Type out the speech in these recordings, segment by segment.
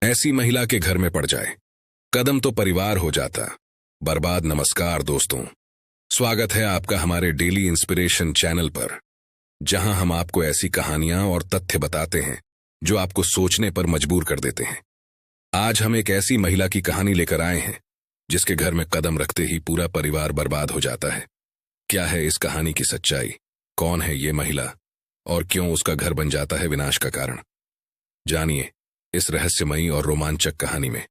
ऐसी महिला के घर में पड़ जाए, कदम तो परिवार हो जाता, बर्बाद। नमस्कार दोस्तों, स्वागत है आपका हमारे डेली इंस्पिरेशन चैनल पर, जहां हम आपको ऐसी कहानियां और तथ्य बताते हैं जो आपको सोचने पर मजबूर कर देते हैं। आज हम एक ऐसी महिला की कहानी लेकर आए हैं जिसके घर में कदम रखते ही पूरा परिवार बर्बाद हो जाता है। क्या है इस कहानी की सच्चाई? कौन है ये महिला और क्यों उसका घर बन जाता है विनाश का कारण? जानिए इस रहस्यमयी और रोमांचक कहानी में।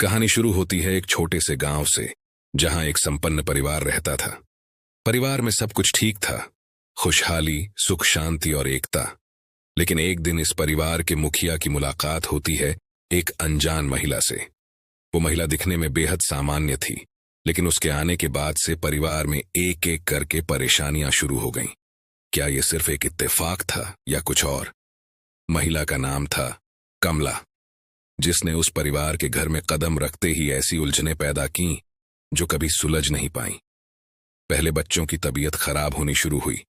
कहानी शुरू होती है एक छोटे से गांव से, जहां एक संपन्न परिवार रहता था। परिवार में सब कुछ ठीक था, खुशहाली, सुख शांति और एकता। लेकिन एक दिन इस परिवार के मुखिया की मुलाकात होती है एक अनजान महिला से। वो महिला दिखने में बेहद सामान्य थी, लेकिन उसके आने के बाद से परिवार में एक एक करके परेशानियां शुरू हो गईं। क्या ये सिर्फ एक इत्तेफाक था या कुछ और? महिला का नाम था कमला, जिसने उस परिवार के घर में कदम रखते ही ऐसी उलझनें पैदा की जो कभी सुलझ नहीं पाईं। पहले बच्चों की तबीयत खराब होनी शुरू हुई,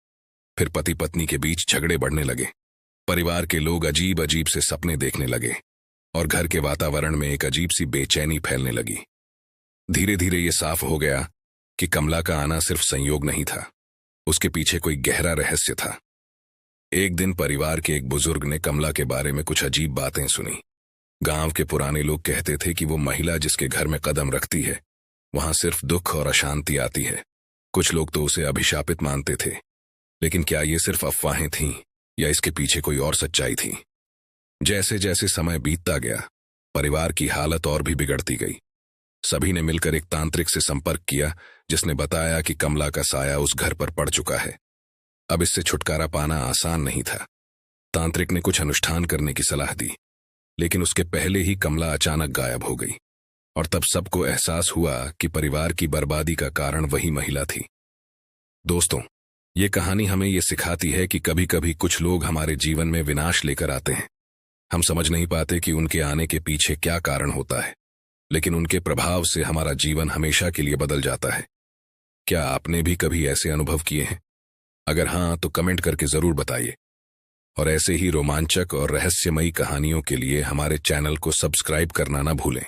फिर पति पत्नी के बीच झगड़े बढ़ने लगे, परिवार के लोग अजीब अजीब से सपने देखने लगे और घर के वातावरण में एक अजीब सी बेचैनी फैलने लगी। धीरे धीरे ये साफ हो गया कि कमला का आना सिर्फ संयोग नहीं था, उसके पीछे कोई गहरा रहस्य था। एक दिन परिवार के एक बुजुर्ग ने कमला के बारे में कुछ अजीब बातें सुनी। गांव के पुराने लोग कहते थे कि वो महिला जिसके घर में कदम रखती है, वहां सिर्फ दुख और अशांति आती है। कुछ लोग तो उसे अभिशापित मानते थे। लेकिन क्या ये सिर्फ अफवाहें थीं या इसके पीछे कोई और सच्चाई थी? जैसे जैसे समय बीतता गया, परिवार की हालत और भी बिगड़ती गई। सभी ने मिलकर एक तांत्रिक से संपर्क किया, जिसने बताया कि कमला का साया उस घर पर पड़ चुका है। अब इससे छुटकारा पाना आसान नहीं था। तांत्रिक ने कुछ अनुष्ठान करने की सलाह दी, लेकिन उसके पहले ही कमला अचानक गायब हो गई और तब सबको एहसास हुआ कि परिवार की बर्बादी का कारण वही महिला थी। दोस्तों, ये कहानी हमें ये सिखाती है कि कभी कभी कुछ लोग हमारे जीवन में विनाश लेकर आते हैं। हम समझ नहीं पाते कि उनके आने के पीछे क्या कारण होता है, लेकिन उनके प्रभाव से हमारा जीवन हमेशा के लिए बदल जाता है। क्या आपने भी कभी ऐसे अनुभव किए हैं? अगर हाँ, तो कमेंट करके जरूर बताइए। और ऐसे ही रोमांचक और रहस्यमयी कहानियों के लिए हमारे चैनल को सब्सक्राइब करना ना भूलें।